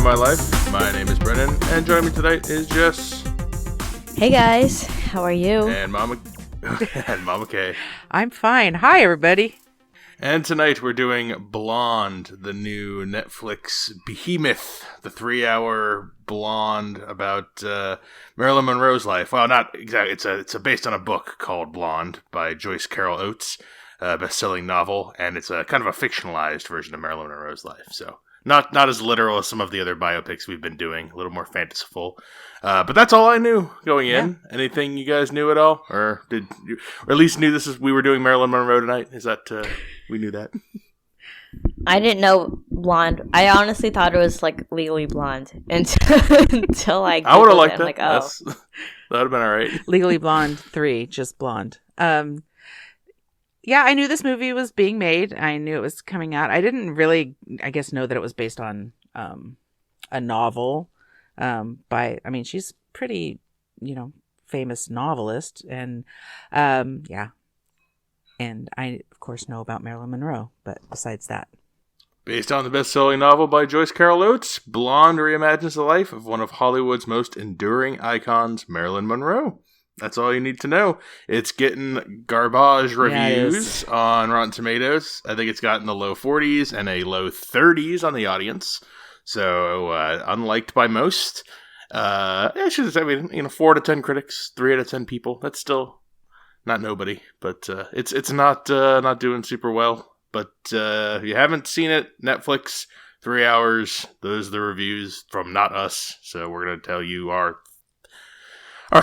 My Life. My name is Brennan, and joining me tonight is Jess. Hey guys, how are you? And Mama K. I'm fine. Hi, everybody. And tonight we're doing Blonde, the new Netflix behemoth, the 3-hour Blonde about Marilyn Monroe's life. Well, not exactly. It's based on a book called Blonde by Joyce Carol Oates, a best-selling novel, and it's a kind of a fictionalized version of Marilyn Monroe's life. So not as literal as some of the other biopics we've been doing, a little more fanciful. But that's all I knew going in. Yeah. Anything you guys knew at all? Or did you, or at least knew we were doing Marilyn Monroe tonight? Is that, we knew that? I didn't know Blonde. I honestly thought it was like Legally Blonde until I would have liked that. I'm like, oh. That would have been all right. Legally Blonde 3, just Blonde. Yeah, I knew this movie was being made. I knew it was coming out. I didn't really, I guess, know that it was based on a novel she's pretty, famous novelist. And, yeah. And I, of course, know about Marilyn Monroe, but besides that. Based on the best-selling novel by Joyce Carol Oates, Blonde reimagines the life of one of Hollywood's most enduring icons, Marilyn Monroe. That's all you need to know. It's getting garbage reviews on Rotten Tomatoes. I think it's gotten the low 40s and a low 30s on the audience. So, unliked by most. 4 out of 10 critics, 3 out of 10 people. That's still not nobody, but it's not doing super well. But if you haven't seen it, Netflix, 3 hours. Those are the reviews from not us. So we're gonna tell you our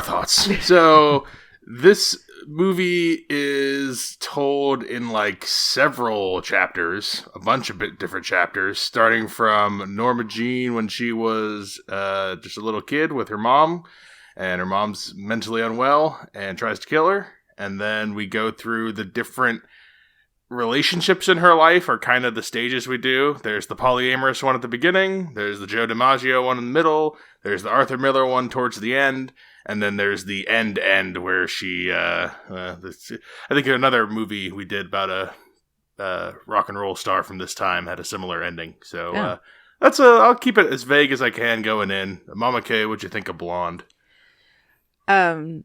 thoughts. So this movie is told in several chapters, a bunch of different chapters, starting from Norma Jean when she was just a little kid with her mom, and her mom's mentally unwell and tries to kill her. And then we go through the different relationships in her life, are kind of the stages we do. There's the polyamorous one at the beginning, there's the Joe DiMaggio one in the middle, there's the Arthur Miller one towards the end, and then there's the end where she, I think another movie we did about a rock and roll star from this time had a similar ending. So I'll keep it as vague as I can going in. Mama K, what'd you think of Blonde? It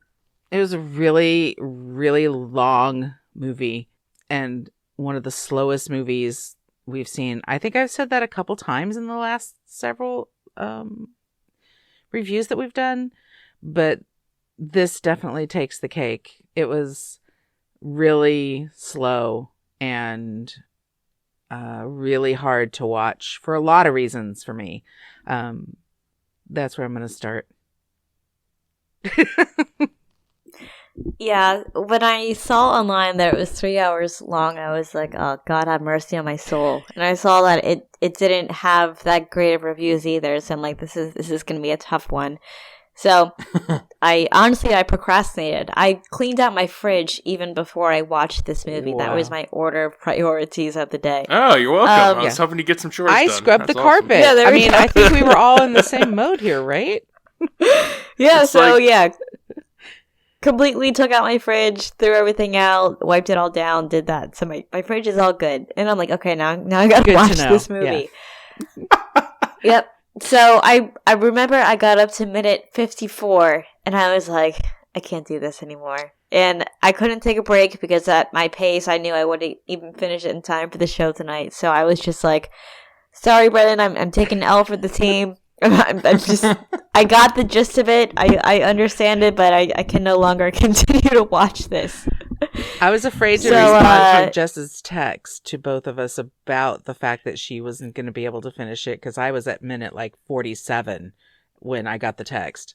was a really, really long movie and one of the slowest movies we've seen. I think I've said that a couple times in the last several reviews that we've done. But this definitely takes the cake. It was really slow and really hard to watch for a lot of reasons for me. That's where I'm going to start. Yeah, when I saw online that it was 3 hours long, I was like, oh, God have mercy on my soul. And I saw that it didn't have that great of reviews either. So I'm like, this is going to be a tough one. So I procrastinated. I cleaned out my fridge even before I watched this movie. Wow. That was my order of priorities of the day. Oh, you're welcome. I was hoping to get some chores done. I scrubbed the carpet. Yeah, I think we were all in the same mode here, right? Yeah, completely took out my fridge, threw everything out, wiped it all down, did that. So my fridge is all good. And I'm like, okay, now I gotta watch this movie. Yeah. Yep. So I remember I got up to minute 54 and I was like, I can't do this anymore. And I couldn't take a break because at my pace, I knew I wouldn't even finish it in time for the show tonight. So I was just like, sorry, Brennan, I'm taking an L for the team. I got the gist of it. I understand it, but I can no longer continue to watch this. I was afraid to respond to Jess's text to both of us about the fact that she wasn't going to be able to finish it because I was at minute 47 when I got the text.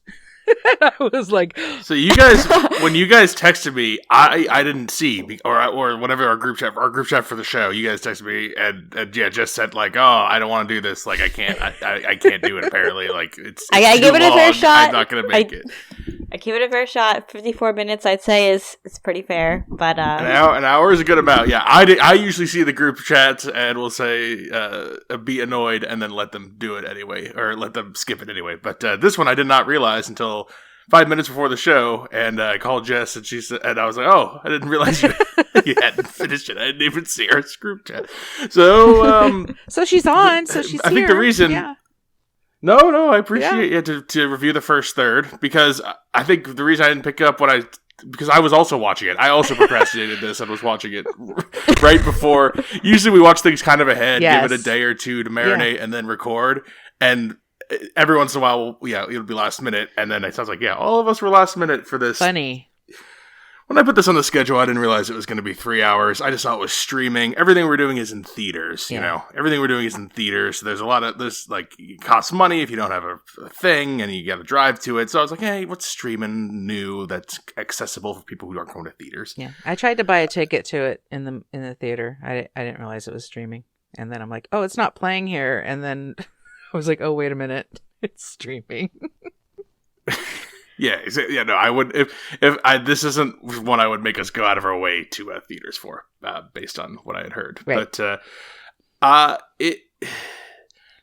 I was like, so you guys, when you guys texted me, I didn't see, or whatever our group chat for the show, you guys texted me and just said oh, I don't want to do this. I can't do it. Apparently, it's I give it a fair shot. I'm not going to make it. I give it a fair shot. 54 minutes, I'd say, is pretty fair. But an hour is a good amount. Yeah, I usually see the group chats and will say be annoyed and then let them do it anyway, or let them skip it anyway. But this one I did not realize until 5 minutes before the show, and I called Jess, and she said, and I was like, "Oh, I didn't realize you hadn't finished it. I didn't even see our group chat." So, so she's on. So she's. I think the reason. Yeah. No, I appreciate you to review the first third, because I think the reason I didn't pick up because I was also watching it. I also procrastinated this and was watching it right before. Usually we watch things kind of ahead, give it a day or two to marinate, and then record. And every once in a while, it'll be last minute. And then it sounds like, all of us were last minute for this. Funny. When I put this on the schedule, I didn't realize it was going to be 3 hours. I just thought it was streaming. Everything we're doing is in theaters, you know? Everything we're doing is in theaters. So there's it costs money if you don't have a thing and you got to drive to it. So I was like, hey, what's streaming new that's accessible for people who aren't going to theaters? Yeah. I tried to buy a ticket to it in the theater. I didn't realize it was streaming. And then I'm like, oh, it's not playing here. And then I was like, oh, wait a minute. It's streaming. No, I would this isn't one I would make us go out of our way to theaters for, based on what I had heard. Right. But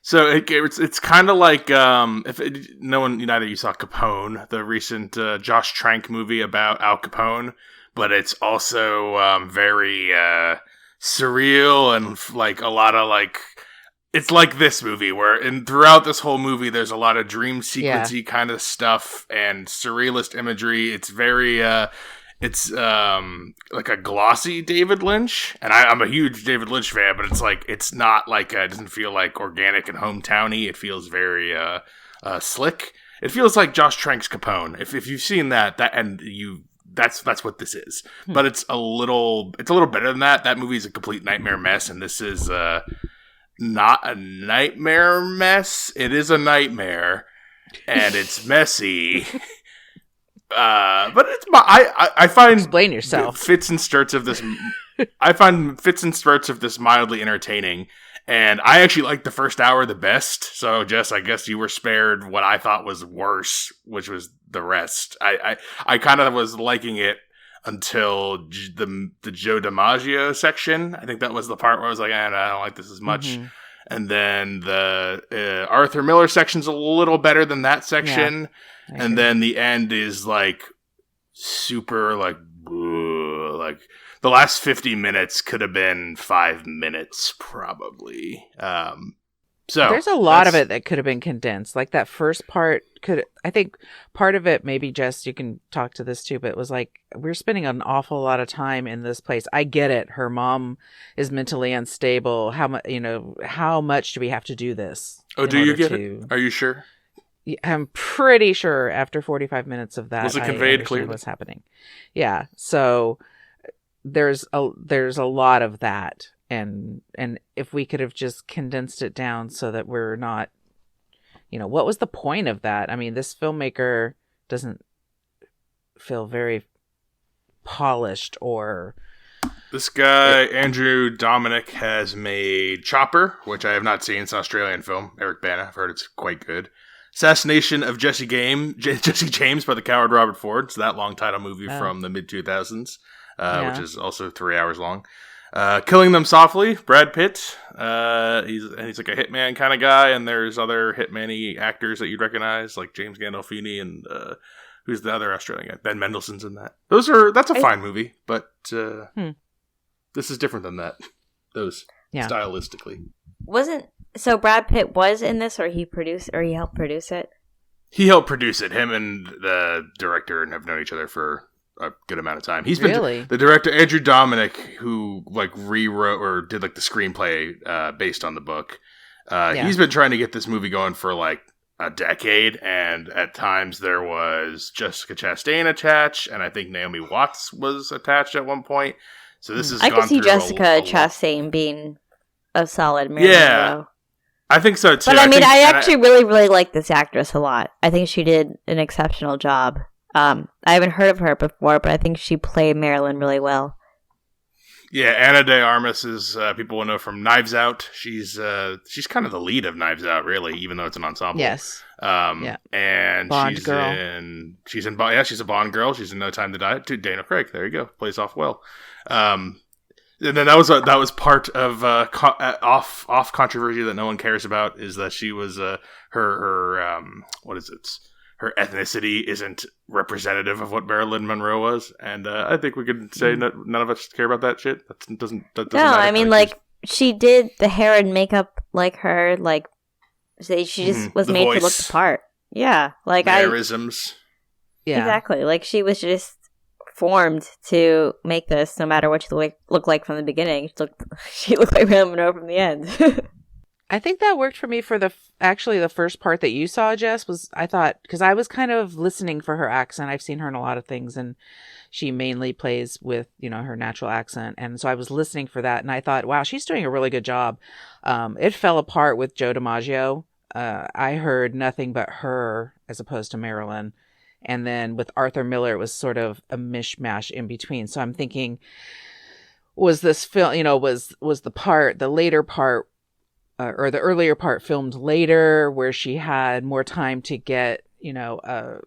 it's kind of like neither you saw Capone, the recent Josh Trank movie about Al Capone, but it's also very surreal and like a lot of like. It's like this movie where throughout this whole movie, there's a lot of dream sequency kind of stuff and surrealist imagery. It's very, like a glossy David Lynch. And I'm a huge David Lynch fan, but it's not like, it doesn't feel like organic and hometowny. It feels very, slick. It feels like Josh Trank's Capone. If you've seen that's what this is. But it's a little better than that. That movie is a complete nightmare mess. And this is, not a nightmare mess. It is a nightmare, and it's messy. But it's I find explain yourself. Fits and starts of this. I find fits and starts of this mildly entertaining, and I actually like the first hour the best. So, Jess, I guess you were spared what I thought was worse, which was the rest. I kind of was liking it until the Joe DiMaggio section. I think that was the part where I was like, I don't like this as much. Mm-hmm. And then the Arthur Miller section's a little better than that section. Yeah, and then the end is like super like the last 50 minutes could have been 5 minutes probably. So there's a lot of it that could have been condensed. Like that first part I think part of it, maybe Jess, you can talk to this too, but it was like, we're spending an awful lot of time in this place. I get it. Her mom is mentally unstable. How much do we have to do this? Oh, do you get it? Are you sure? I'm pretty sure after 45 minutes of that, was it conveyed clearly what's happening? Yeah. So there's a lot of that. And if we could have just condensed it down so that we're not, what was the point of that? I mean, this filmmaker doesn't feel very polished or... This guy, Andrew Dominic, has made Chopper, which I have not seen. It's an Australian film. Eric Bana. I've heard it's quite good. Assassination of Jesse James by the coward Robert Ford. It's that long title movie from the mid-2000s, which is also 3 hours long. Killing Them Softly, Brad Pitt. He's like a hitman kind of guy, and there's other hitman-y actors that you'd recognize, like James Gandolfini and who's the other Australian guy? Ben Mendelsohn's in that. That's a fine movie, but this is different than that. Stylistically. So Brad Pitt was in this, or he helped produce it? He helped produce it. Him and the director have known each other for a good amount of time. He's been the director, Andrew Dominic, who like rewrote or did like the screenplay based on the book. He's been trying to get this movie going for like a decade, and at times there was Jessica Chastain attached, and I think Naomi Watts was attached at one point. So this is I could see Jessica Chastain being a solid Marilyn Monroe. I think so too. But I mean, I actually really, really like this actress a lot. I think she did an exceptional job. I haven't heard of her before, but I think she played Marilyn really well. Yeah, Ana de Armas is people will know from Knives Out. She's kind of the lead of Knives Out, really, even though it's an ensemble. Yes. And Bond she's girl. She's a Bond girl. She's in No Time to Die. Dana Craig. There you go. Plays off well. And then that was part of off controversy that no one cares about, is that she was her what is it? Her ethnicity isn't representative of what Marilyn Monroe was, and I think we could say none of us care about that shit. That doesn't no, matter. I mean, like, she did the hair and makeup like her, like, She just was made to look the part. Yeah, like mannerisms. Yeah, exactly. Like she was just formed to make this, no matter what she looked like from the beginning. She looked like Marilyn Monroe from the end. I think that worked for me for the first part that you saw, Jess, was I thought, because I was kind of listening for her accent. I've seen her in a lot of things, and she mainly plays with, her natural accent. And so I was listening for that, and I thought, wow, she's doing a really good job. It fell apart with Joe DiMaggio. I heard nothing but her as opposed to Marilyn. And then with Arthur Miller, it was sort of a mishmash in between. So I'm thinking, was this film, was the later part, or the earlier part filmed later, where she had more time to get, the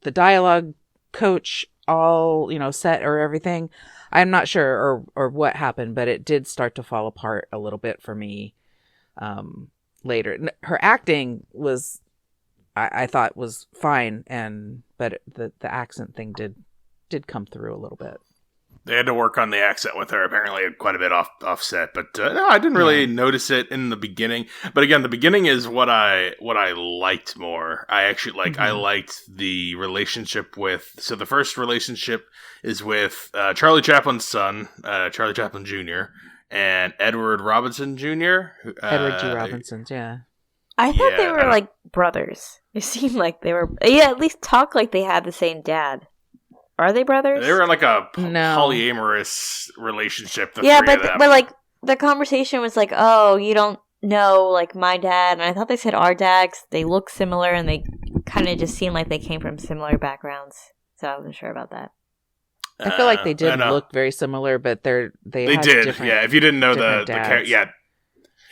dialogue coach all, set or everything. I'm not sure or what happened, but it did start to fall apart a little bit for me later. Her acting was, I thought, was fine, but the accent thing did come through a little bit. They had to work on the accent with her, apparently quite a bit offset. But no, I didn't really notice it in the beginning. But again, the beginning is what I liked more. I actually I liked the relationship with. So the first relationship is with Charlie Chaplin's son, Charlie Chaplin Jr., and Edward Robinson Jr. Edward G. Robinson's, yeah. I thought they were like brothers. It seemed like they were. Yeah, at least talk like they had the same dad. Are they brothers? They were in like a polyamorous relationship. But like the conversation was like, oh, you don't know like my dad, and I thought they said our dad 'cause they look similar and they kind of just seemed like they came from similar backgrounds. So I wasn't sure about that. I feel like they did look very similar, but they did. Yeah, if you didn't know the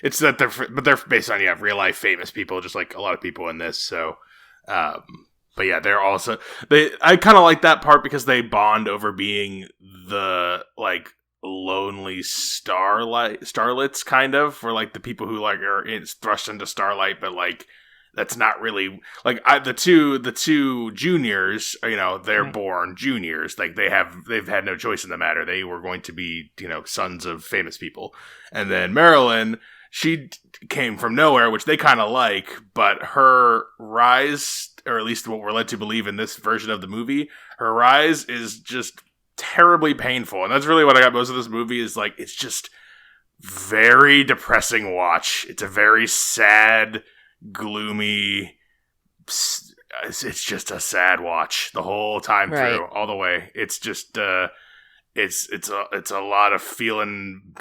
it's that they're based on real life famous people, just like a lot of people in this. So. But yeah, they're also I kind of like that part because they bond over being the like lonely starlets kind of, for like the people who like are thrust into starlight, but like that's not really like the two juniors, they're born juniors, like they've had no choice in the matter. They were going to be sons of famous people, and then Marilyn, she came from nowhere, which they kind of like, but her rise, or at least what we're led to believe in this version of the movie, her rise is just terribly painful. And that's really what I got most of this movie is like, it's just very depressing watch. It's a very sad, gloomy, it's just a sad watch the whole time through, all the way. It's just, it's a lot of feeling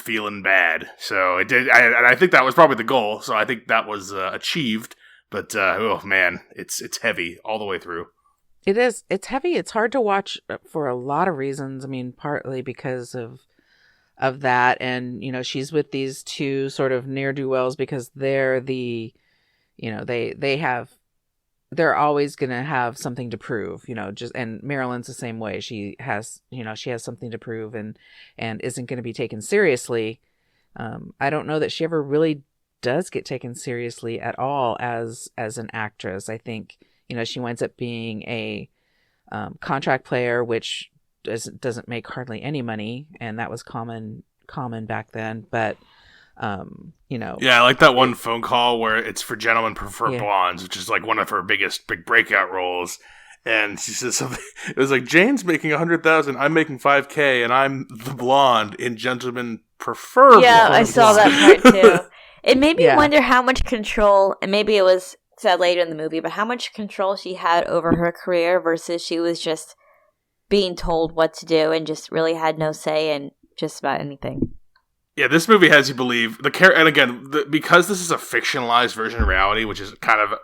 bad. So it did, and I think that was probably the goal. So I think that was achieved. But oh man, it's heavy all the way through. It is. It's heavy. It's hard to watch for a lot of reasons. I mean, partly because of that, and she's with these two sort of ne'er-do-wells because they're the, they're always going to have something to prove, and Marilyn's the same way. She has something to prove and isn't going to be taken seriously. I don't know that she ever really does get taken seriously at all as an actress. I think, she winds up being a contract player, which doesn't make hardly any money. And that was common back then. But, Yeah, I like that one phone call where it's for Gentlemen Prefer Blondes, which is like one of her big breakout roles. And she says something. It was like, Jane's making $100,000, I'm making $5,000, and I'm the blonde in Gentlemen Prefer Blondes. Yeah, I saw that part too. It made me wonder how much control, and maybe it was said later in the movie, but how much control she had over her career versus she was just being told what to do and just really had no say in just about anything. Yeah, this movie has you believe and again, because this is a fictionalized version of reality, which is kind of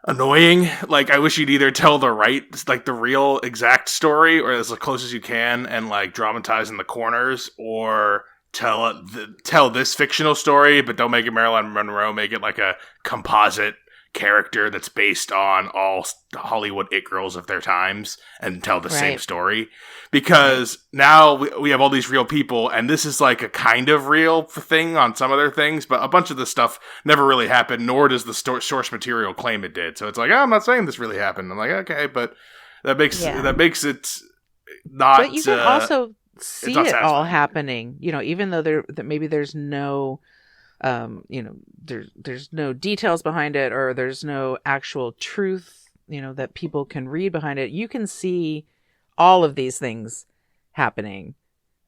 annoying. Like, I wish you'd either tell the real exact story, or as close as you can, and like dramatize in the corners, or tell this fictional story, but don't make it Marilyn Monroe. Make it like a composite character that's based on all Hollywood it girls of their times, and tell the same story. Because now we have all these real people, and this is like a kind of real thing on some of their things, but a bunch of the stuff never really happened, nor does the source material claim it did. So it's like, I'm not saying this really happened. I'm like, okay, but that makes it not. But you can also see it all happening, even though maybe there's no There's no details behind it, or there's no actual truth, that people can read behind it. You can see all of these things happening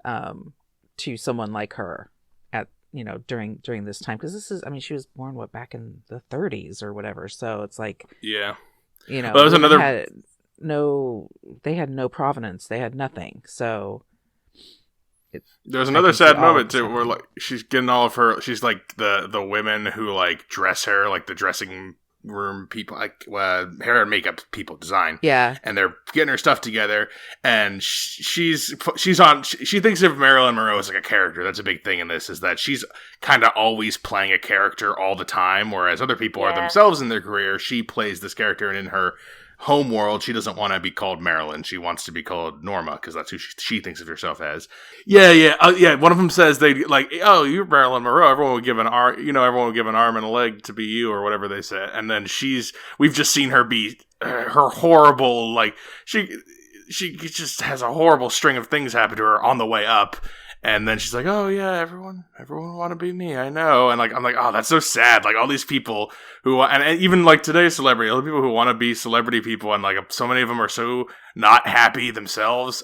to someone like her at during this time, because she was born back in the 30s or whatever, so it's like, yeah, but it was another they had no provenance, they had nothing, so there's another sad moment too, where like she's getting all of her, she's like the women who like dress her, like the dressing room people, like hair and makeup people design, and they're getting her stuff together, and she thinks of Marilyn Monroe as like a character. That's a big thing in this, is that she's kind of always playing a character all the time, whereas other people are themselves in their career. She plays this character, and in her home world, she doesn't want to be called Marilyn. She wants to be called Norma, because that's who she thinks of herself as. One of them says they like, oh, you're Marilyn Monroe. Everyone would give an arm, everyone would give an arm and a leg to be you, or whatever they said. And then we've just seen her be her horrible, like she just has a horrible string of things happen to her on the way up. And then she's like, oh yeah, everyone want to be me, I know. And like, I'm like, oh, that's so sad. Like all these people who, and even like today's celebrity, all the people who want to be celebrity people, and like so many of them are so not happy themselves.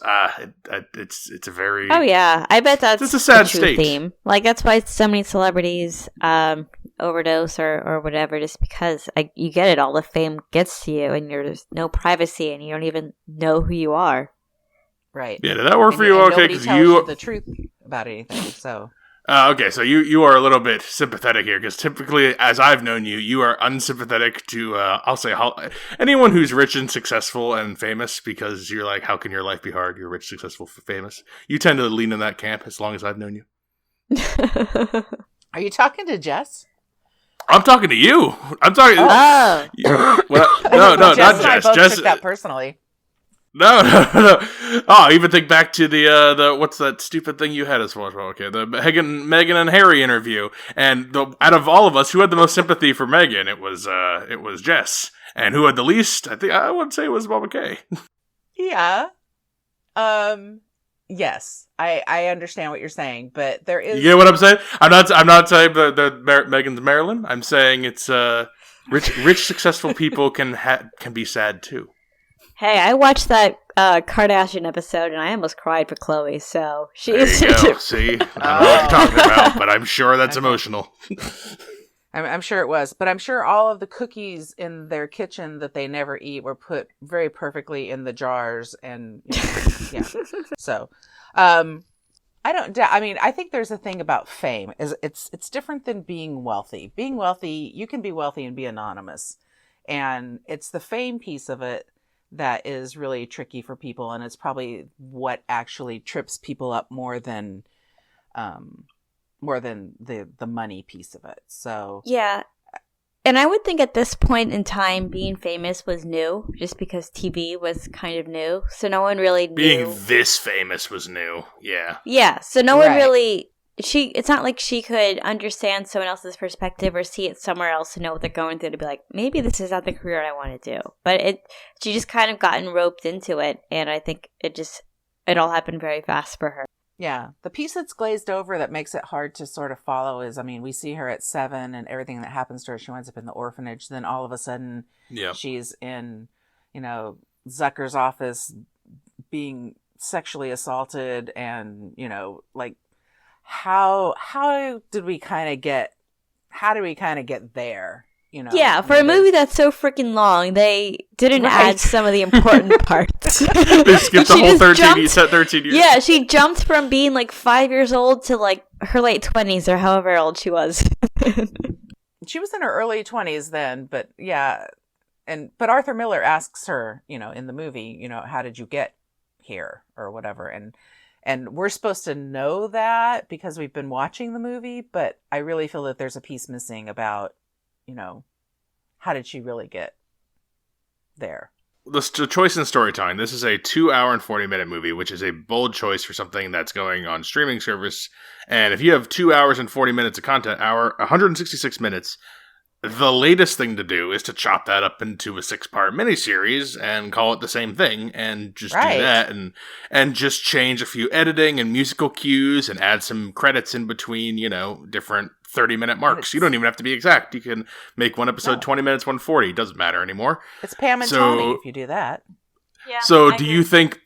It's a very, oh yeah, I bet that's a sad state. Theme. Like that's why so many celebrities overdose or whatever, just because you get it all. The fame gets to you, and there's no privacy, and you don't even know who you are. Right. Yeah, did that work for you? Okay, because you the truth about anything. So. Okay, so you are a little bit sympathetic here, because typically, as I've known you, you are unsympathetic to I'll say anyone who's rich and successful and famous, because you're like, how can your life be hard? You're rich, successful, famous. You tend to lean in that camp as long as I've known you. Are you talking to Jess? I'm talking to you. I'm talking. Oh. No, not Jess. Jess. I both Jess took that personally. No. Oh, even think back to the what's that stupid thing you had as well? Okay, the Meghan and Harry interview, and out of all of us, who had the most sympathy for Meghan? It was Jess, and who had the least? I think I would say it was Mama K. Yeah. Yes, I understand what you're saying, but there is. You get what I'm saying? I'm not saying that Meghan's Marilyn. I'm saying it's rich successful people can be sad too. Hey, I watched that Kardashian episode, and I almost cried for Khloe, so she is... There you go. See? I don't know what you're talking about, but I'm sure that's emotional. I'm sure it was, but I'm sure all of the cookies in their kitchen that they never eat were put very perfectly in the jars, and, yeah. So, I think there's a thing about fame. It's different than being wealthy. Being wealthy, you can be wealthy and be anonymous, and it's the fame piece of it that is really tricky for people, and it's probably what actually trips people up more than the money piece of it. So yeah, and I would think at this point in time, being famous was new, just because TV was kind of new, so no one really knew. Being this famous was new, yeah. So no one really. It's not like she could understand someone else's perspective or see it somewhere else to know what they're going through to be like, maybe this is not the career I want to do. But she just kind of gotten roped into it, and I think it all happened very fast for her. Yeah. The piece that's glazed over that makes it hard to sort of follow is, we see her at 7 and everything that happens to her, she winds up in the orphanage. Then all of a sudden she's in, Zucker's office being sexually assaulted, and, like, how did we kind of get there? Yeah, for a movie that's so freaking long, they didn't add some of the important parts. They skipped the whole 13 years. Yeah, she jumped from being like 5 years old to like her late 20s or however old she was. She was in her early 20s then, but yeah. But Arthur Miller asks her, in the movie, how did you get here or whatever? And we're supposed to know that because we've been watching the movie, but I really feel that there's a piece missing about, how did she really get there? The choice in storytelling. This is a 2 hour and 40-minute movie, which is a bold choice for something that's going on streaming service. And if you have 2 hours and 40 minutes of content, 166 minutes, the latest thing to do is to chop that up into a 6-part miniseries and call it the same thing, and just do that, and just change a few editing and musical cues and add some credits in between, different 30-minute marks. You don't even have to be exact. You can make one episode 20 minutes, 140. It doesn't matter anymore. It's Pam and Tommy if you do that. Yeah. So do you think?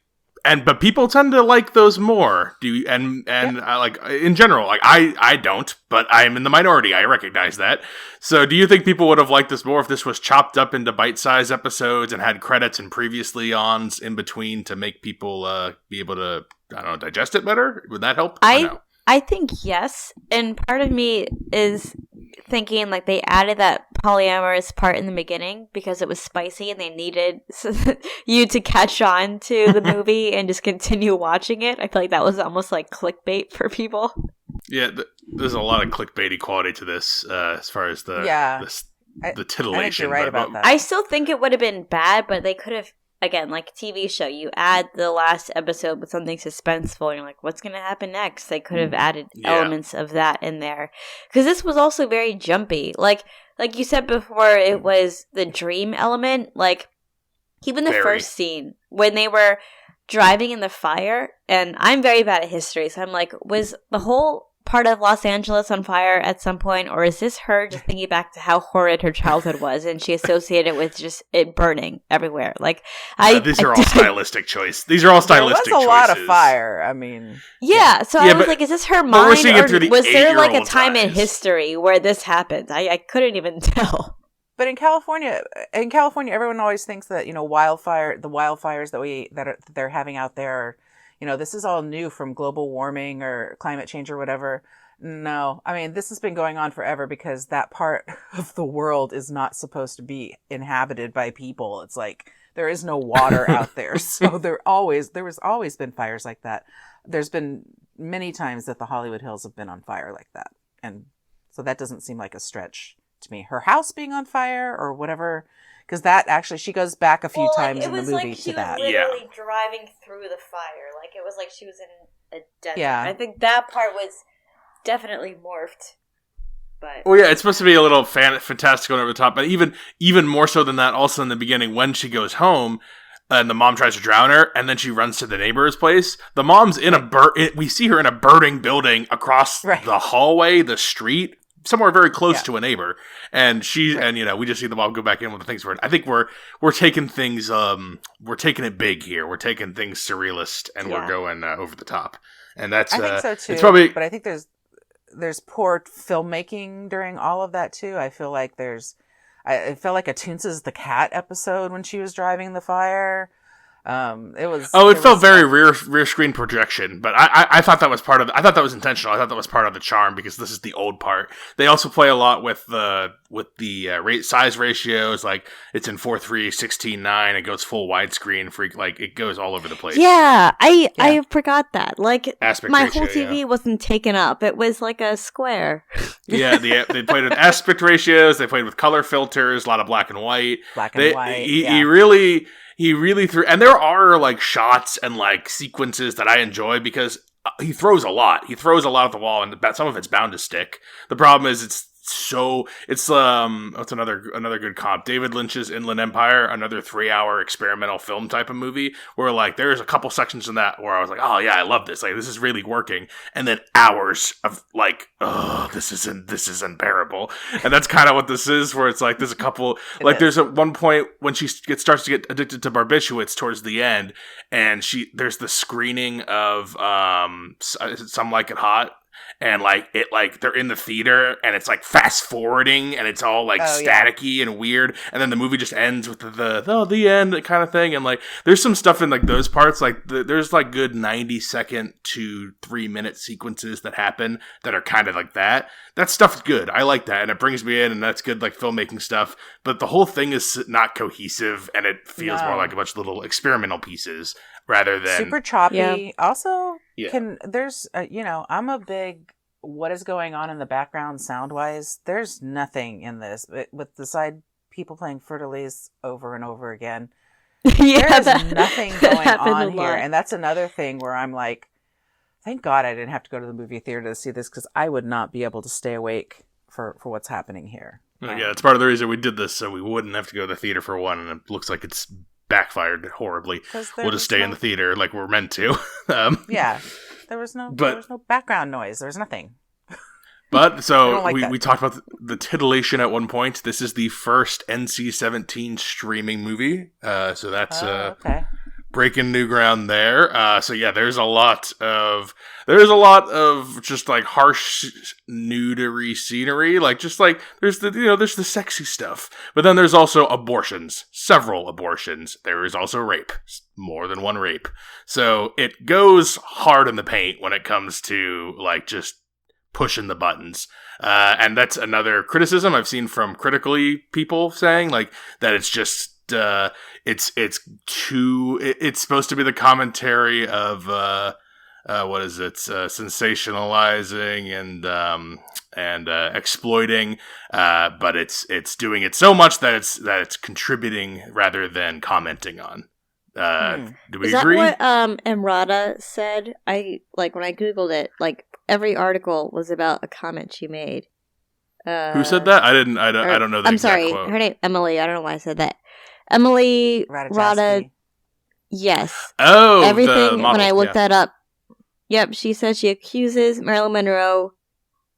But people tend to like those more. Do you? I like in general. Like I don't, but I'm in the minority. I recognize that. So do you think people would have liked this more if this was chopped up into bite-sized episodes and had credits and previously ons in between to make people be able to digest it better? Would that help? I think yes, and part of me is thinking like they added that polyamorous part in the beginning because it was spicy and they needed you to catch on to the movie and just continue watching it. I feel like that was almost like clickbait for people. Yeah, there's a lot of clickbaity quality to this as far as the titillation. I think you're right about that. I still think it would have been bad, but they could have. Again, like a TV show, you add the last episode with something suspenseful, and you're like, what's going to happen next? They could have added elements of that in there. Because this was also very jumpy. Like you said before, it was the dream element. Like, even the first scene, when they were driving in the fire, and I'm very bad at history, so I'm like, was the whole part of Los Angeles on fire at some point, or is this her just thinking back to how horrid her childhood was and she associated it with just it burning everywhere? Like these are all stylistic choice. These are all stylistic choices. There was a lot of fire. I mean, I was like, is this her mind, or was there like a time in history where this happened? I couldn't even tell. But in California, everyone always thinks that the wildfires that they're having out there. This is all new from global warming or climate change or whatever. No, I mean, this has been going on forever because that part of the world is not supposed to be inhabited by people. It's like there is no water out there. So there was always been fires like that. There's been many times that the Hollywood Hills have been on fire like that. And so that doesn't seem like a stretch to me. Her house being on fire or whatever. Because that actually, she goes back a few times in the movie to that. It was like she was literally driving through the fire. Like, it was like she was in a desert. Yeah. I think that part was definitely morphed. But well, yeah, it's supposed to be a little fantastical and over the top. But even more so than that, also in the beginning, when she goes home, and the mom tries to drown her, and then she runs to the neighbor's place. The mom's in we see her in a burning building across the hallway, the street, somewhere very close to a neighbor, and we just see the mom go back in with the things for it. I think we're taking things, we're taking it big here. We're taking things surrealist, and we're going over the top, and that's. I think so too. It's probably, but I think there's poor filmmaking during all of that too. I feel like I felt like a Toonces the Cat episode when she was driving the fire. It felt very rear screen projection, but I thought that was I thought that was intentional. I thought that was part of the charm because this is the old part. They also play a lot with the size ratios, like it's in 4:3, 16:9. It goes full widescreen, like it goes all over the place. Yeah, I forgot that. Like aspect my ratio, whole TV wasn't taken up; it was like a square. Yeah, they played with aspect ratios. They played with color filters, a lot of black and white. He really threw, and there are like shots and like sequences that I enjoy because he throws a lot. He throws a lot at the wall, and some of it's bound to stick. The problem is it's what's another good comp? David Lynch's Inland Empire, another 3-hour experimental film type of movie where like there's a couple sections in that where I was like, oh yeah, I love this. Like this is really working. And then hours of like, oh, this is unbearable. And that's kind of what this is, where it's like there's a couple there's at one point when she starts to get addicted to barbiturates towards the end, and there's the screening of Some Like It Hot. And they're in the theater and it's like fast forwarding and it's all like staticky and weird, and then the movie just ends with the end kind of thing. And like there's some stuff in like those parts, like there's like good 90-second to 3-minute sequences that happen that are kind of like that stuff's good. I like that, and it brings me in, and that's good like filmmaking stuff. But the whole thing is not cohesive, and it feels more like a bunch of little experimental pieces rather than super choppy. Yeah. Also, I'm a big what is going on in the background sound wise. There's nothing in this with the side people playing Fertilise over and over again. There's nothing going on here, and that's another thing where I'm like, thank God I didn't have to go to the movie theater to see this because I would not be able to stay awake for what's happening here. Yeah, it's part of the reason we did this, so we wouldn't have to go to the theater for one, and it looks like it's backfired horribly. We'll just stay in the theater like we're meant to. Yeah, there was no background noise. There was nothing. But so like we talked about the titillation at one point. This is the first NC-17 streaming movie. So that's okay. Breaking new ground there. So yeah, there's a lot of just like harsh nudery scenery. Like just like there's the sexy stuff, but then there's also abortions, several abortions. There is also rape, more than one rape. So it goes hard in the paint when it comes to like just pushing the buttons. And that's another criticism I've seen from critically people saying like that it's just it's supposed to be the commentary of what is it, sensationalizing and exploiting, but it's doing it so much that it's contributing rather than commenting on. Do we agree? Is that what Emrata said? When I googled it, like every article was about a comment she made. Who said that? I don't know. I'm sorry, quote. Her name Emily. I don't know why I said that. Emily Rada. Yes. Oh, everything. When I looked that up, yep, she said she accuses Marilyn Monroe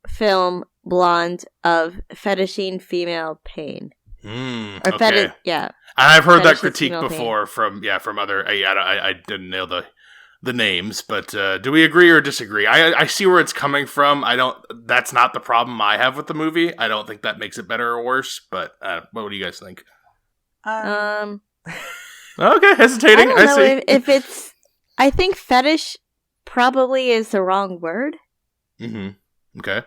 film Blonde of fetishing female pain. Okay. Yeah. I've heard that critique before from other. I didn't nail the names, but do we agree or disagree? I see where it's coming from. That's not the problem I have with the movie. I don't think that makes it better or worse. But what do you guys think? Okay, hesitating. I don't know if it's. I think fetish probably is the wrong word. Mm-hmm. Okay.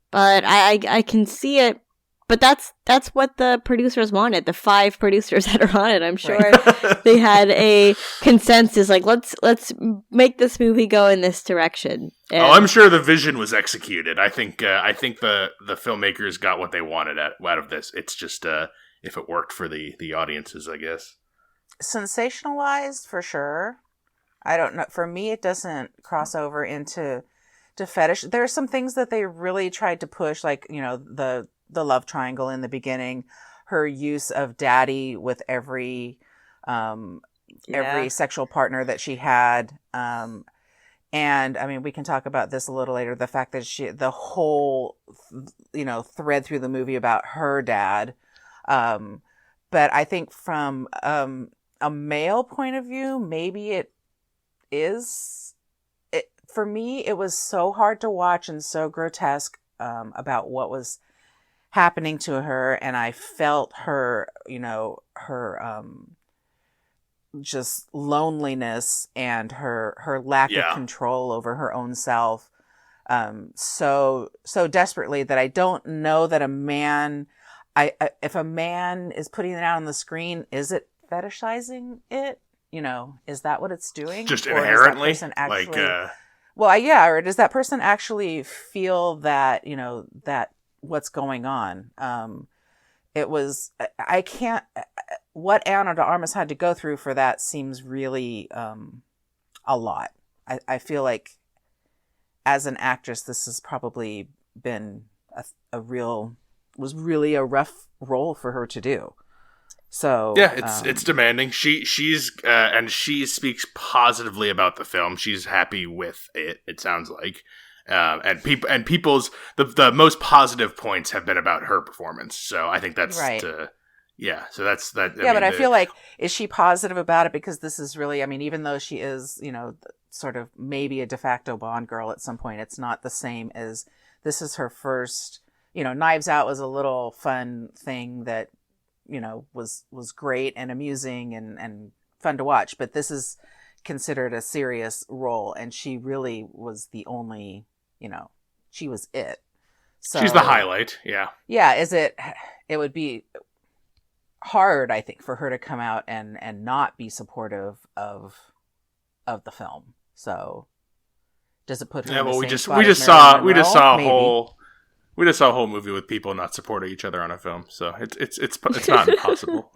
But I can see it. But that's what the producers wanted. The 5 producers that are on it, I'm sure they had a consensus. Like let's make this movie go in this direction. And I'm sure the vision was executed. I think the filmmakers got what they wanted out of this. It's just if it worked for the audiences, I guess. Sensationalized for sure. I don't know. For me, it doesn't cross over into fetish. There are some things that they really tried to push, like the love triangle in the beginning, her use of daddy with every sexual partner that she had. And I mean, we can talk about this a little later. The fact that the whole, thread through the movie about her dad. But I think from a male point of view, maybe it is. For me, it was so hard to watch and so grotesque about what was happening to her, and I felt her, her just loneliness and her lack of control over her own self, so desperately that I don't know that a man, if a man is putting it out on the screen, is it fetishizing it? Is that what it's doing? Just inherently, or does that person actually feel that that what's going on? It was, I can't, what Ana de Armas had to go through for that seems really a lot. I feel like as an actress, this has probably been was really a rough role for her to do. So yeah, it's demanding. She's and she speaks positively about the film. She's happy with it. It sounds like, and people's the most positive points have been about her performance. So I think that's right. So that's that. I feel like, is she positive about it because this is really? I mean, even though she is, sort of maybe a de facto Bond girl at some point, it's not the same as this is her first. Knives Out was a little fun thing that. Was great and amusing and fun to watch, but this is considered a serious role, and she really was the only, she was it. So she's the highlight. Yeah. It would be hard, I think, for her to come out and not be supportive of the film. So does it put her in the same spot as Marilyn Monroe? We just saw a whole movie with people not supporting each other on a film, so it's not impossible.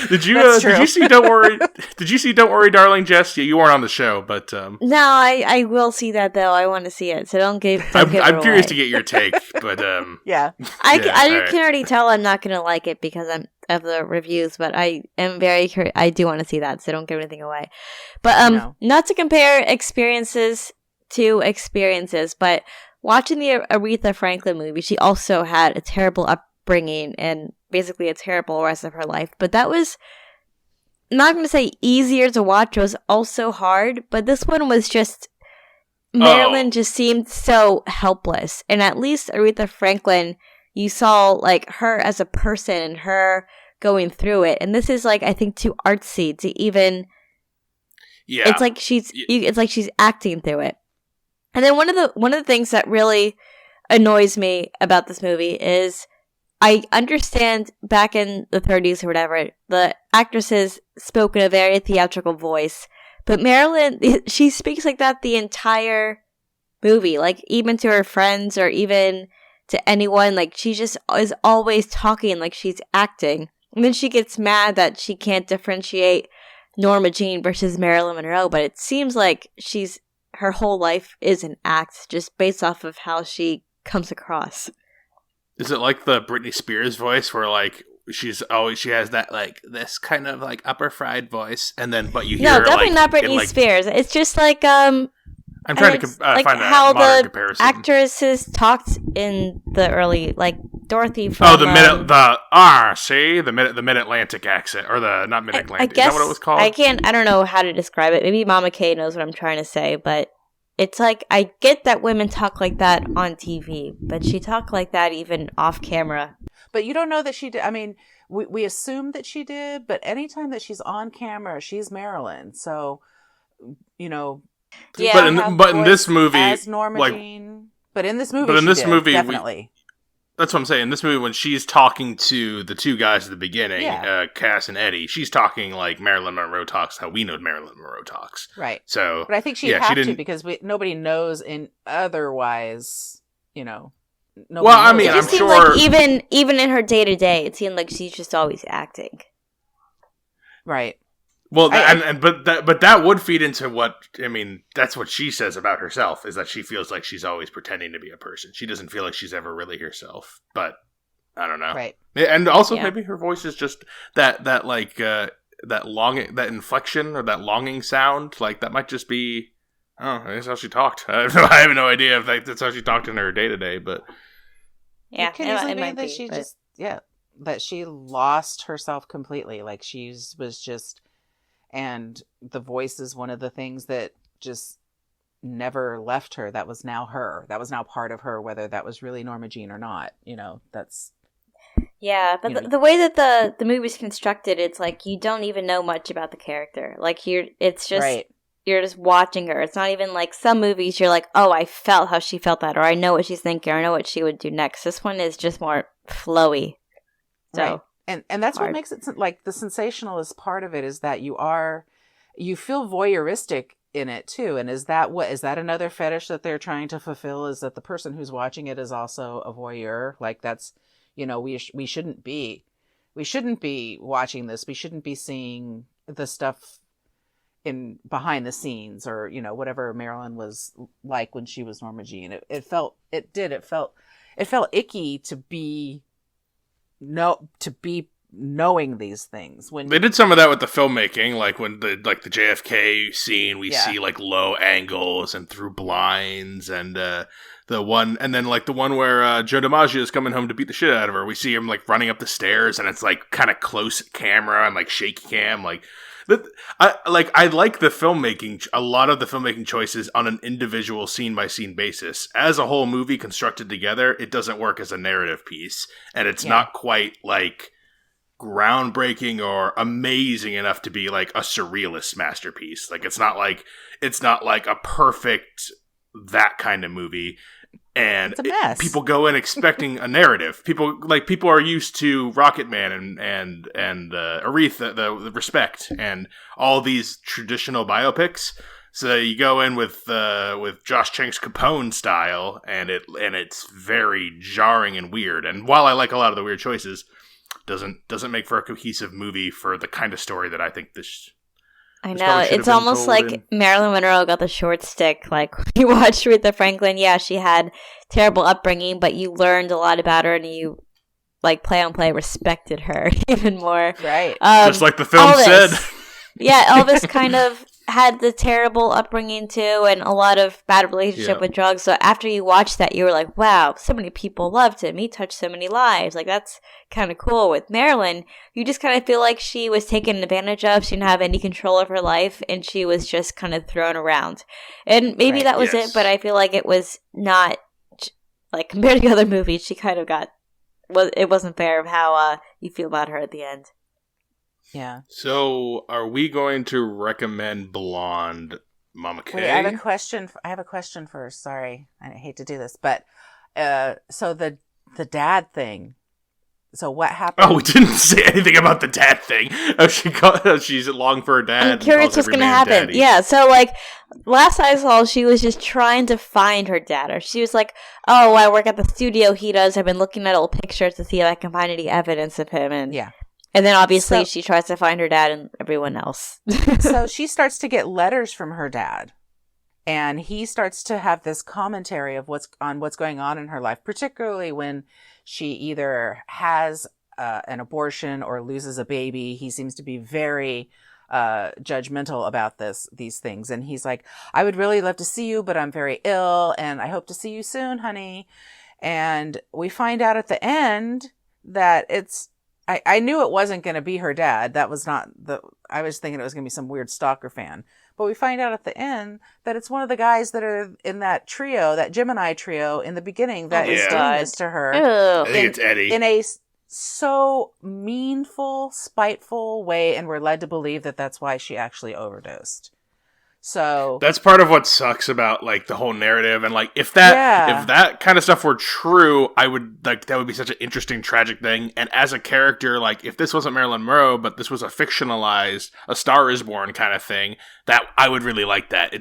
Did you see Don't Worry? Did you see Don't Worry, Darling, Jess? Yeah, you weren't on the show, but no, I will see that though. I want to see it, so don't I'm curious to get your take, but yeah, I can already tell I'm not going to like it because I'm of the reviews, but I am very curious. I do want to see that, so don't give anything away. But not to compare experiences to experiences, but watching the Aretha Franklin movie, she also had a terrible upbringing and basically a terrible rest of her life. But that was, I'm not going to say easier to watch, it was also hard. But this one was just, Marilyn just seemed so helpless. And at least Aretha Franklin, you saw like her as a person and her going through it. And this is like, I think, too artsy to even... Yeah. It's like she's acting through it. And then one of the things that really annoys me about this movie is I understand back in the 30s or whatever, the actresses spoke in a very theatrical voice, but Marilyn, she speaks like that the entire movie, like even to her friends or even to anyone, like she just is always talking like she's acting. And then she gets mad that she can't differentiate Norma Jean versus Marilyn Monroe, but it seems like her whole life is an act just based off of how she comes across. Is it like the Britney Spears voice where like she has that like this kind of like upper fried voice and then but you hear no, definitely not Britney Spears. It's just like I'm trying to find how a modern the comparison. Actresses talked in the early, like Dorothy from... the Mid-Atlantic accent, or the not Mid-Atlantic. Is that what it was called? I don't know how to describe it. Maybe Mama K knows what I'm trying to say, but it's like I get that women talk like that on TV, but she talked like that even off camera. But you don't know that she did. I mean, we assume that she did, but anytime that she's on camera, she's Marilyn. So, you know. Yeah, but in this movie, as Norma Jean, but in this movie, definitely. That's what I'm saying. In this movie, when she's talking to the two guys at the beginning, Cass and Eddie, she's talking like Marilyn Monroe talks, how we know Marilyn Monroe talks. Right. So, but I think she had to because nobody knows in otherwise, you know. Well, I mean, I'm sure. Like even in her day to day, it seemed like she's just always acting. Right. Well, but that would feed into what, I mean, that's what she says about herself, is that she feels like she's always pretending to be a person. She doesn't feel like she's ever really herself, but I don't know. Right. And also maybe her voice is just that inflection or that longing sound, like that might just be, that's how she talked. I have no idea if that's how she talked in her day to day, but. Yeah, it can easily be that she just, that she lost herself completely. Like she was just, and the voice is one of the things that just never left her. That was now her. That was now part of her, whether that was really Norma Jean or not. You know, that's... Yeah, but the way that the movie's constructed, it's like you don't even know much about the character. Like, you're just watching her. It's not even like some movies you're like, oh, I felt how she felt that, or I know what she's thinking, or I know what she would do next. This one is just more flowy. So... Right. And that's what makes it, like, the sensationalist part of it is that you feel voyeuristic in it too. And is that another fetish that they're trying to fulfill, is that the person who's watching it is also a voyeur? Like, that's, you know, we shouldn't be watching this. We shouldn't be seeing the stuff in behind the scenes, or, you know, whatever Marilyn was like when she was Norma Jean. It felt icky to be knowing these things. When they did some of that with the filmmaking, like when the JFK scene, we see like low angles and through blinds, and the one where Joe DiMaggio is coming home to beat the shit out of her, we see him like running up the stairs, and it's like kind of close camera and like shaky cam, like. I like the filmmaking, a lot of the filmmaking choices on an individual scene-by-scene basis. As a whole movie constructed together, it doesn't work as a narrative piece, and it's not quite, like, groundbreaking or amazing enough to be, like, a surrealist masterpiece. Like, it's not like a perfect that kind of movie. And it's a mess. People go in expecting a narrative. People are used to Rocketman and Aretha, the Respect, and all these traditional biopics. So you go in with Josh Chink's Capone style, and it's very jarring and weird. And while I like a lot of the weird choices, doesn't make for a cohesive movie for the kind of story that I think this. I know, it's almost like Marilyn Monroe got the short stick. Like, when you watch Aretha Franklin, she had terrible upbringing, but you learned a lot about her, and you, like, play on play, respected her even more. Right. Just like the film said. Yeah, Elvis kind of had the terrible upbringing too, and a lot of bad relationship with drugs. So after you watched that, you were like, wow, so many people loved him. He touched so many lives. Like, that's kind of cool. With Marilyn, you just kind of feel like she was taken advantage of. She didn't have any control of her life, and she was just kind of thrown around. And maybe that was it, but I feel like it was not, like, compared to other movies, she kind of it wasn't fair of how you feel about her at the end. Yeah. So, are we going to recommend Blonde, Mama K? Wait, I have a question first. Sorry, I hate to do this, but so the dad thing. So what happened? Oh, we didn't say anything about the dad thing. Oh, she's long for her dad. I'm curious what's going to happen. Daddy. Yeah, so like last I saw, she was just trying to find her dad. Or she was like, "Oh, I work at the studio he does. I've been looking at old pictures to see if I can find any evidence of him." And and then obviously she tries to find her dad and everyone else. So she starts to get letters from her dad. And he starts to have this commentary of what's going on in her life, particularly when she either has an abortion or loses a baby. He seems to be very judgmental about these things. And he's like, I would really love to see you, but I'm very ill, and I hope to see you soon, honey. And we find out at the end that I knew it wasn't going to be her dad. That was not I was thinking it was going to be some weird stalker fan. But we find out at the end that it's one of the guys that are in that trio, that Gemini trio in the beginning that is doing this to her. I think it's Eddie. In a so meanful, spiteful way, and we're led to believe that that's why she actually overdosed. So that's part of what sucks about like the whole narrative, and like if that kind of stuff were true, I would like that would be such an interesting tragic thing. And as a character, like if this wasn't Marilyn Monroe, but this was a fictionalized A Star Is Born kind of thing, that I would really like that.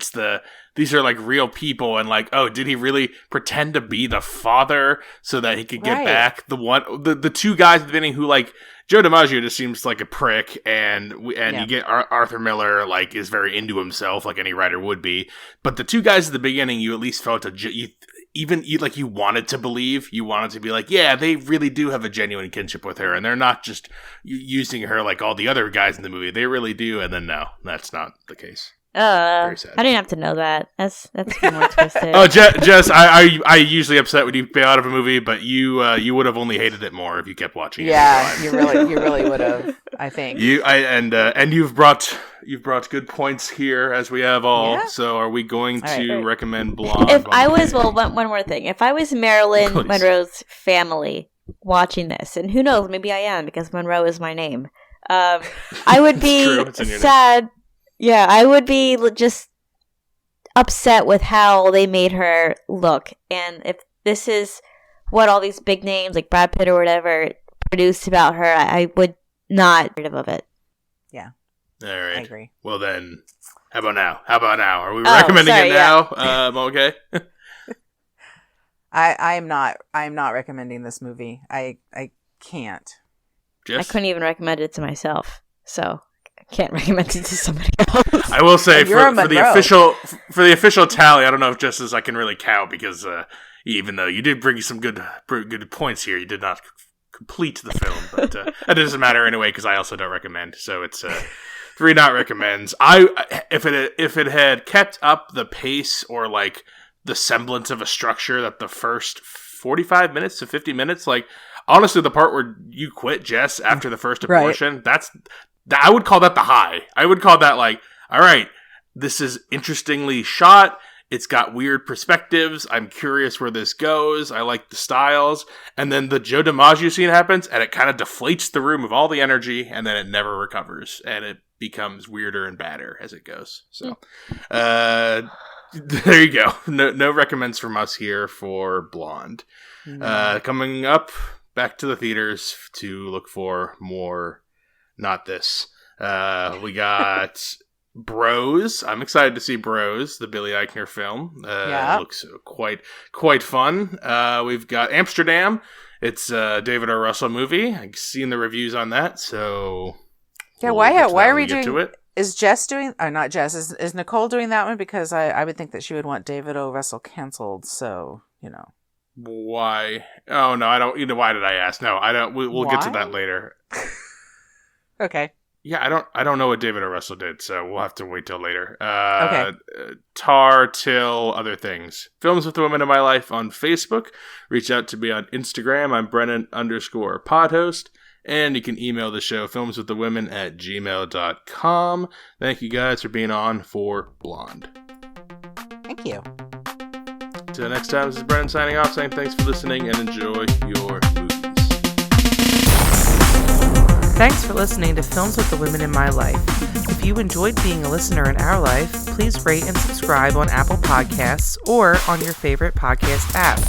These are like real people, and like, oh, did he really pretend to be the father so that he could get back the two guys at the beginning who like Joe DiMaggio just seems like a prick, and you get Arthur Miller like is very into himself like any writer would be, but the two guys at the beginning you at least felt you wanted to believe, you wanted to be like, yeah, they really do have a genuine kinship with her, and they're not just using her like all the other guys in the movie. They really do, and then no, that's not the case. Very sad. I didn't have to know that. That's more twisted. Oh, Jess, I usually upset when you bail out of a movie, but you would have only hated it more if you kept watching it. Yeah, you really would have. I think and you've brought good points here as we have all. Yeah. So are we going to recommend Blonde? If I was one more thing, if I was Marilyn Monroe's family watching this, and who knows, maybe I am because Monroe is my name. I would be sad. Yeah, I would be just upset with how they made her look. And if this is what all these big names like Brad Pitt or whatever produced about her, I would not be rid of it. Yeah. All right. I agree. Well then, how about now? Are we recommending it now? Yeah. Okay. I'm not recommending this movie. I can't. Jess? I couldn't even recommend it to myself. So can't recommend it to somebody else. I will say for the official tally, I don't know if just as I can really count because even though you did bring some good points here, you did not complete the film, but that doesn't matter anyway because I also don't recommend. So it's 3 not recommends. If it had kept up the pace or like the semblance of a structure that the first 45 minutes to 50 minutes, like honestly, the part where you quit, Jess, after the first abortion, I would call that the high. I would call that like, all right, this is interestingly shot. It's got weird perspectives. I'm curious where this goes. I like the styles. And then the Joe DiMaggio scene happens, and it kind of deflates the room of all the energy, and then it never recovers. And it becomes weirder and badder as it goes. So, there you go. No recommends from us here for Blonde. Coming up, back to the theaters to look for more... Not this. We got Bros. I'm excited to see Bros, the Billy Eichner film. It looks quite fun. We've got Amsterdam. It's a David R. Russell movie. I've seen the reviews on that, so... Yeah, why are we doing... it? Is Jess doing... not Jess. Is Nicole doing that one? Because I would think that she would want David O. Russell canceled, so, you know. Why? Oh, no, I don't... Why did I ask? No, I don't... We'll get to that later. Okay. Yeah, I don't know what David O. Russell did, so we'll have to wait till later. Okay. Tar, Till, other things. Films with the Women in My Life on Facebook. Reach out to me on Instagram. I'm Brennan_podhost. And you can email the show, filmswiththewomen@gmail.com. Thank you guys for being on for Blonde. Thank you. Till next time, this is Brennan signing off, saying thanks for listening and enjoy your movies. Thanks for listening to Films with the Women in My Life. If you enjoyed being a listener in our life, please rate and subscribe on Apple Podcasts or on your favorite podcast app.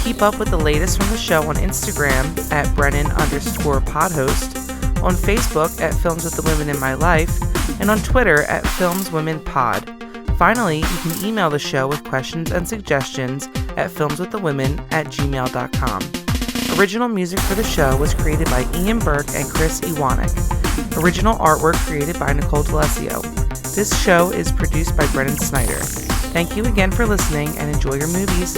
Keep up with the latest from the show on Instagram at Brennan_podhost, on Facebook at Films with the Women in My Life, and on Twitter at FilmsWomenPod. Finally, you can email the show with questions and suggestions at filmswiththewomen@gmail.com. Original music for the show was created by Ian Burke and Chris Iwanek. Original artwork created by Nicole D'Alessio. This show is produced by Brennan Snyder. Thank you again for listening and enjoy your movies.